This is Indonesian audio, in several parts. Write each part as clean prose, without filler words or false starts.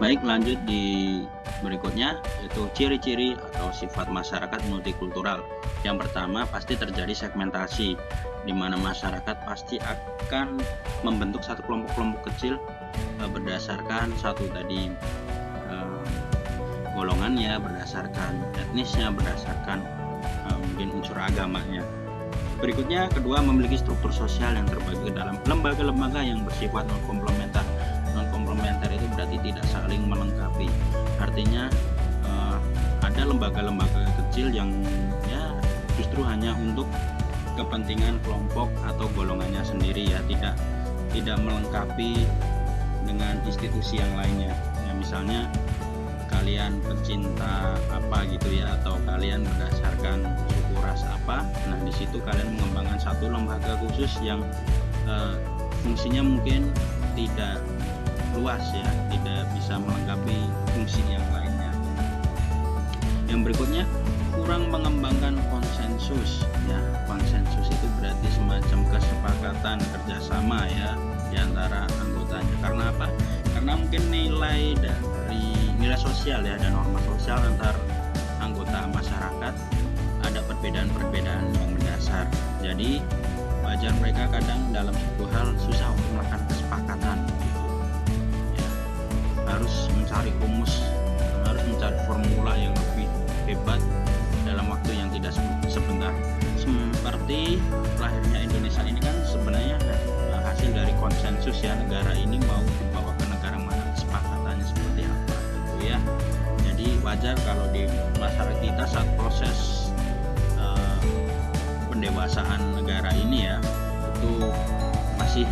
Baik, lanjut di berikutnya, yaitu ciri-ciri atau sifat masyarakat multikultural. Yang pertama, pasti terjadi segmentasi, di mana masyarakat pasti akan membentuk satu kelompok-kelompok kecil berdasarkan satu tadi golongannya, berdasarkan etnisnya, berdasarkan mungkin unsur agamanya. Berikutnya, kedua, memiliki struktur sosial yang terbagi ke dalam lembaga-lembaga yang bersifat non-komplementer. Non-komplementer itu berarti tidak saling melengkapi. Artinya ada lembaga-lembaga kecil yang ya justru hanya untuk kepentingan kelompok atau golongannya sendiri, ya, tidak melengkapi dengan institusi yang lainnya. Ya, misalnya kalian pecinta apa gitu ya, atau kalian berdasarkan suku ras apa, nah di situ kalian mengembangkan satu lembaga khusus yang fungsinya mungkin tidak luas, ya, tidak bisa melengkapi fungsi yang lainnya. Yang berikutnya, kurang mengembangkan konsensus, ya. Konsensus itu berarti semacam kesepakatan kerjasama, ya, di antara anggotanya. Karena apa? Karena mungkin nilai sosial, ya, dan norma sosial antar anggota masyarakat ada perbedaan-perbedaan yang mendasar. Jadi wajar mereka kadang dalam suatu hal susah untuk melakukan kesepakatan, ya. Harus mencari rumus, harus mencari formula yang lebih hebat dalam waktu yang tidak sebentar. Seperti lahirnya Indonesia ini kan sebenarnya hasil dari konsensus, ya. Negara ini mau dibawa ke negara mana, kesepakatannya seperti apa gitu, ya. Jadi wajar kalau di masyarakat kita saat proses pendewasaan negara ini, ya, itu masih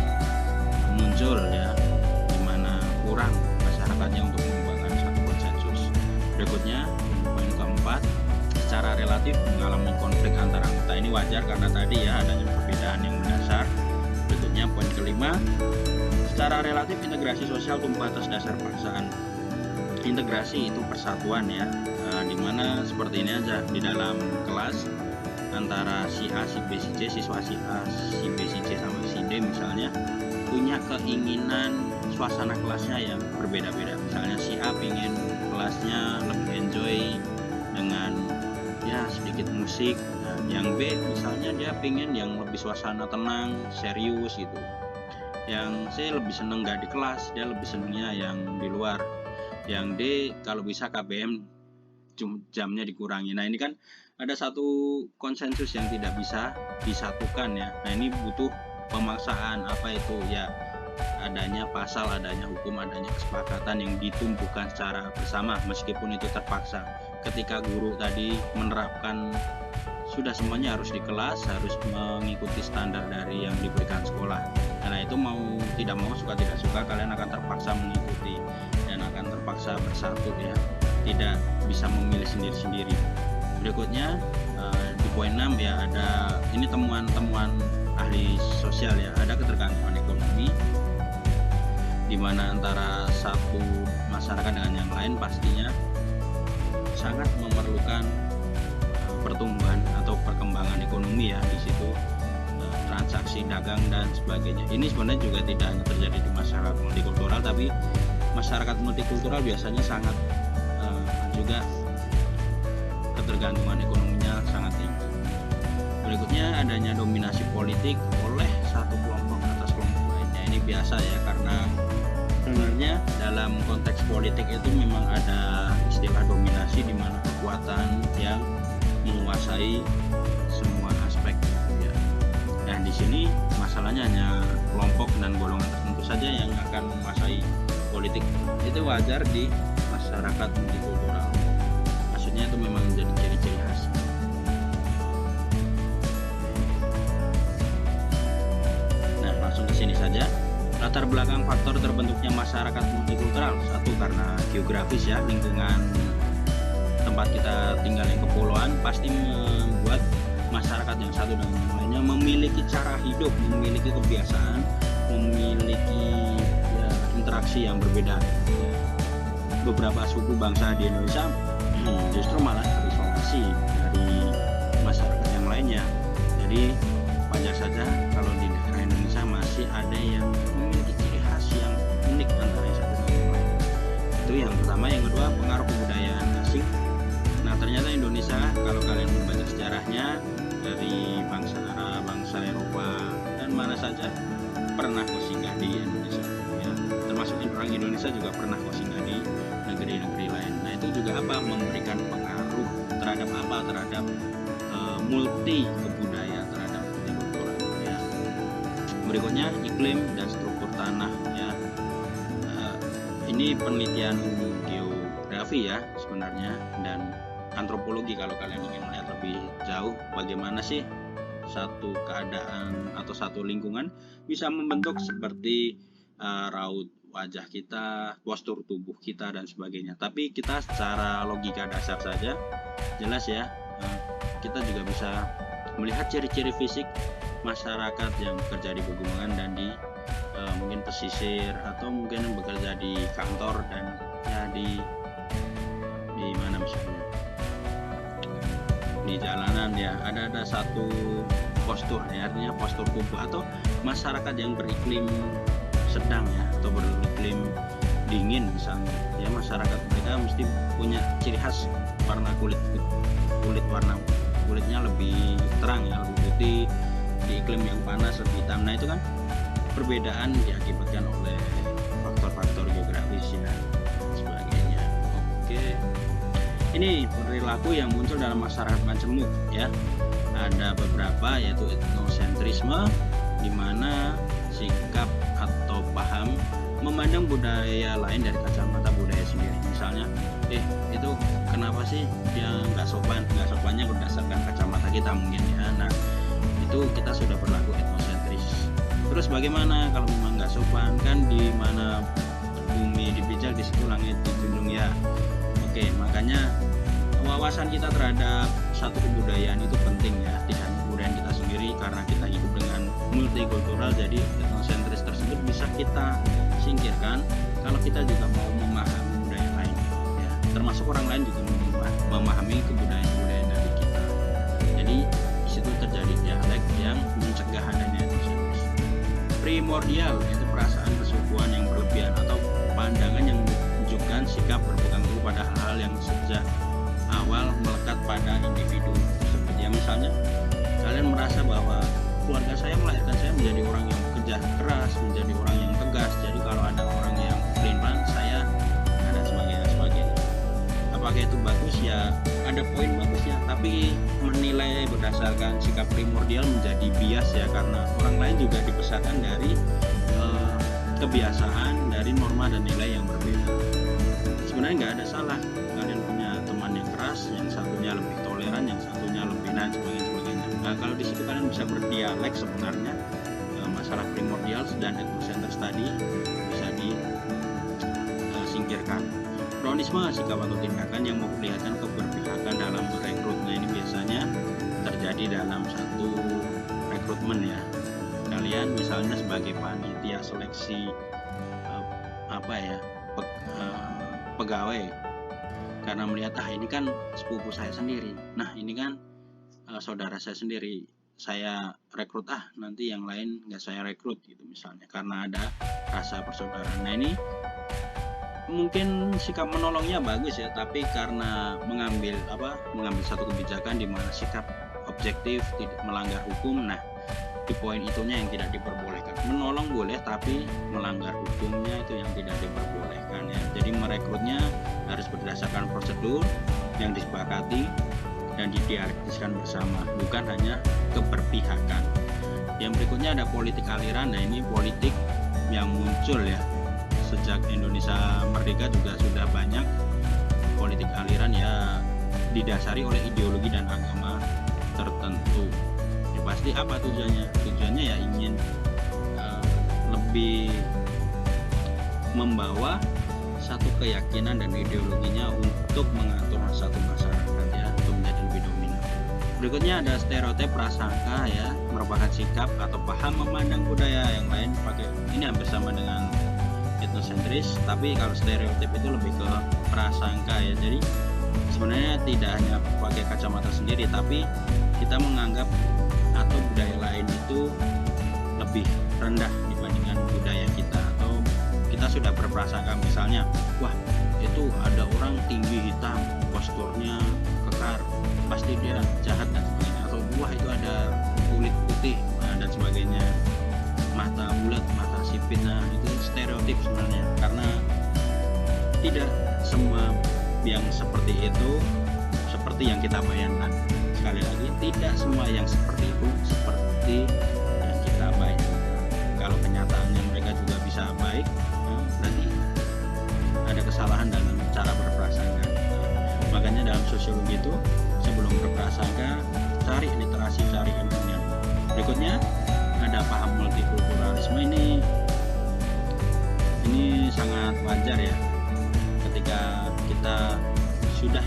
muncul, ya, dimana kurang masyarakatnya untuk mengembangkan satu konsensus. Berikutnya, poin keempat, secara relatif mengalami konflik antara anggota. Ini wajar karena tadi, ya, adanya perbedaan yang mendasar. Berikutnya, poin kelima, secara relatif integrasi sosial tumbuh atas dasar paksaan. Integrasi itu persatuan, ya, dimana seperti ini aja di dalam kelas antara si A, si B, si C, siswa si A, si B, si C sama si D misalnya punya keinginan suasana kelasnya yang berbeda-beda. Misalnya si A pingin kelasnya lebih enjoy dengan, ya, sedikit musik. Nah, yang B misalnya dia pingin yang lebih suasana tenang, serius gitu. Yang C lebih seneng gak di kelas, dia lebih senengnya yang di luar. Yang D kalau bisa KBM jamnya dikurangi. Nah, ini kan ada satu konsensus yang tidak bisa disatukan, ya. Nah, ini butuh pemaksaan, apa itu, ya, adanya pasal, adanya hukum, adanya kesepakatan yang ditumbuhkan secara bersama meskipun itu terpaksa. Ketika guru tadi menerapkan sudah semuanya harus di kelas, harus mengikuti standar dari yang diberikan sekolah. Karena itu mau tidak mau, suka tidak suka, kalian akan terpaksa mengikuti dan akan terpaksa bersatu, ya. Tidak bisa memilih sendiri-sendiri. Berikutnya di poin 6, ya, ada ini temuan-temuan ahli sosial, ya, ada ketergantungan ekonomi di mana antara satu masyarakat dengan yang lain pastinya sangat memerlukan pertumbuhan atau perkembangan ekonomi, ya, di situ transaksi dagang dan sebagainya. Ini sebenarnya juga tidak hanya terjadi di masyarakat multikultural, tapi masyarakat multikultural biasanya sangat juga ketergantungan ekonominya sangat tinggi. Berikutnya, adanya dominasi politik oleh satu kelompok atas kelompok lainnya. Ini biasa, ya, karena sebenarnya dalam konteks politik itu memang ada istilah dominasi di mana kekuatan yang menguasai semua aspek, ya. Nah, di sini masalahnya hanya kelompok dan golongan tertentu saja yang akan menguasai politik. Itu wajar di masyarakat multikultural. Maksudnya itu memang menjadi ciri-ciri khas. Nah, langsung ke sini saja. Latar belakang faktor terbentuknya masyarakat multikultural. Satu, karena geografis, ya, lingkungan tempat kita tinggal yang kepulauan pasti membuat masyarakat yang satu dan yang lainnya memiliki cara hidup, memiliki kebiasaan, memiliki, ya, interaksi yang berbeda. Beberapa suku bangsa di Indonesia justru malah terisolasi dari masyarakat yang lainnya. Jadi wajar saja kalau di daerah Indonesia masih ada yang memiliki ciri khas yang unik antara yang satu dan yang lain. Itu yang pertama. Yang kedua, pengaruh kebudayaan asing. Nah, ternyata Indonesia kalau kalian membaca sejarahnya dari bangsa Arab, bangsa Eropa dan mana saja pernah singgah di Indonesia ya. Termasuk orang Indonesia juga pernah singgah di negeri-negeri lain. Nah, itu juga memberikan pengaruh terhadap terhadap multi kebudayaan, terhadap multikultural ya. Berikutnya, iklim dan struktur tanah ya. Ini penelitian geografi ya sebenarnya, dan antropologi kalau kalian ingin melihat lebih jauh bagaimana sih satu keadaan atau satu lingkungan bisa membentuk seperti raut wajah kita, postur tubuh kita dan sebagainya. Tapi kita secara logika dasar saja jelas ya, kita juga bisa melihat ciri-ciri fisik masyarakat yang bekerja di pegunungan dan di mungkin pesisir, atau mungkin bekerja di kantor dan ya di mana misalnya di jalanan ya, ada satu postur ya, artinya postur tubuh, atau masyarakat yang beriklim sedang ya atau beriklim dingin misalnya ya, masyarakat mereka mesti punya ciri khas warna warna kulitnya lebih terang ya, lebih putih. Di iklim yang panas lebih hitam. Nah, itu kan perbedaan diakibatkan oleh faktor-faktor geografis ya sebagainya. Oke, ini perilaku yang muncul dalam masyarakat majemuk ya. Ada beberapa, yaitu etnosentrisme, di mana sikap atau paham memandang budaya lain dari kacamata budaya sendiri. Misalnya, itu kenapa sih dia nggak sopan? Nggak sopannya berdasarkan kacamata kita mungkin ya. Nah, itu kita sudah berlaku etnosentris. Terus bagaimana kalau memang nggak sopan? Kan di mana bumi dipijak, di situ langit dijunjung ya. Oke, makanya wawasan kita terhadap satu kebudayaan itu penting ya, tidak hanya kebudayaan kita sendiri, karena kita hidup dengan multikultural. Jadi etnosentris tersebut bisa kita singkirkan kalau kita juga mau memahami budaya lain ya. Termasuk orang lain juga memahami kebudayaan dari kita. Jadi di situ terjadi dialek yang mencegah adanya etnosentris. Primordial, yaitu perasaan kesukuan yang berlebihan atau pandangan yang menunjukkan sikap berpegang teguh pada hal yang sejak awal melekat pada individu tersebut ya. Misalnya kalian merasa bahwa keluarga saya melahirkan saya menjadi orang yang kerja keras, menjadi orang yang tegas, jadi kalau ada orang yang pelin-pelan saya ada sebagainya. Apakah itu bagus ya? Ada poin bagusnya, tapi menilai berdasarkan sikap primordial menjadi bias ya, karena orang lain juga dibesarkan dari kebiasaan, dari norma dan nilai yang berbeda. Sebenarnya nggak ada salah kalian punya teman yang keras, yang satunya lebih toleran, yang satunya lebih dan sebagainya. Nah, kalau di situ kalian bisa berdialek, sebenarnya masalah primordial dan etnosentris tadi bisa disingkirkan. Kronisme, sikap atau tindakan yang memperlihatkan keberpihakan dalam rekrutmen, ini biasanya terjadi dalam satu rekrutmen ya. Kalian misalnya sebagai panitia seleksi pegawai, karena melihat ini kan sepupu saya sendiri, nah ini kan saudara saya sendiri, saya rekrut, nanti yang lain nggak saya rekrut gitu misalnya, karena ada rasa persaudaraan. Nah, ini mungkin sikap menolongnya bagus ya, tapi karena mengambil satu kebijakan di mana sikap objektif, tidak melanggar hukum. Nah, di poin itunya yang tidak diperbolehkan. Menolong boleh, tapi melanggar hukumnya itu yang tidak diperbolehkan ya. Jadi merekrutnya harus berdasarkan prosedur yang disepakati dan didialektiskan bersama, bukan hanya keberpihakan. Yang berikutnya ada politik aliran. Nah, ini politik yang muncul ya sejak Indonesia merdeka, juga sudah banyak politik aliran ya, didasari oleh ideologi dan agama tertentu. Ya, pasti apa tujuannya? Tujuannya ya ingin lebih membawa satu keyakinan dan ideologinya untuk mengatur satu masyarakat ya, untuk menjadi lebih dominan. Berikutnya ada stereotip prasangka ya, merupakan sikap atau paham memandang budaya yang lain pakai, ini hampir sama dengan etnosentris, tapi kalau stereotip itu lebih ke prasangka ya. Jadi sebenarnya tidak hanya pakai kacamata sendiri, tapi kita menganggap atau budaya lain itu lebih rendah dibandingkan budaya kita, atau kita kita sudah berprasangka, misalnya wah itu ada orang tinggi hitam, posturnya kekar, pasti dia jahat dan sebagainya, atau wah itu ada kulit putih dan sebagainya, mata bulat, mata sipit. Nah itu stereotip sebenarnya, karena tidak semua yang seperti itu seperti yang kita bayangkan. Sekali lagi, tidak semua yang seperti itu seperti yang kita bayangkan. Kalau kenyataannya mereka juga bisa baik, berarti ada kesalahan dalam cara berprasangka. Makanya dalam sosiologi itu sebelum berprasangka, cari literasi, cari ilmunya. Berikutnya ada paham multikulturalisme. Ini sangat wajar ya, ketika kita sudah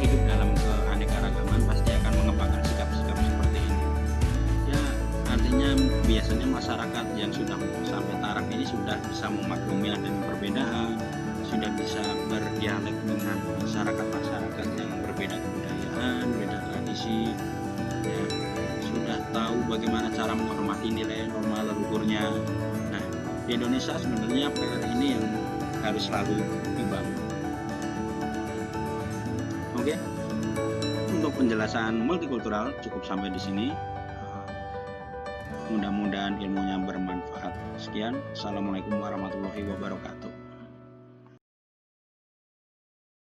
hidup dalam keanekaragaman, pasti akan mengembangkan sikap-sikap seperti ini ya. Artinya biasanya masyarakat yang sudah sampai taraf ini sudah bisa memaklumi adanya perbedaan, sudah bisa berdialog dengan masyarakat yang berbeda kebudayaan, berbeda tradisi ya, sudah tahu bagaimana cara menghormati nilai norma leluhurnya. Nah, di Indonesia sebenarnya PR ini yang harus selalu dibangun. Oke, untuk penjelasan multikultural cukup sampai di sini. Mudah-mudahan ilmunya bermanfaat. Sekian, assalamualaikum warahmatullahi wabarakatuh.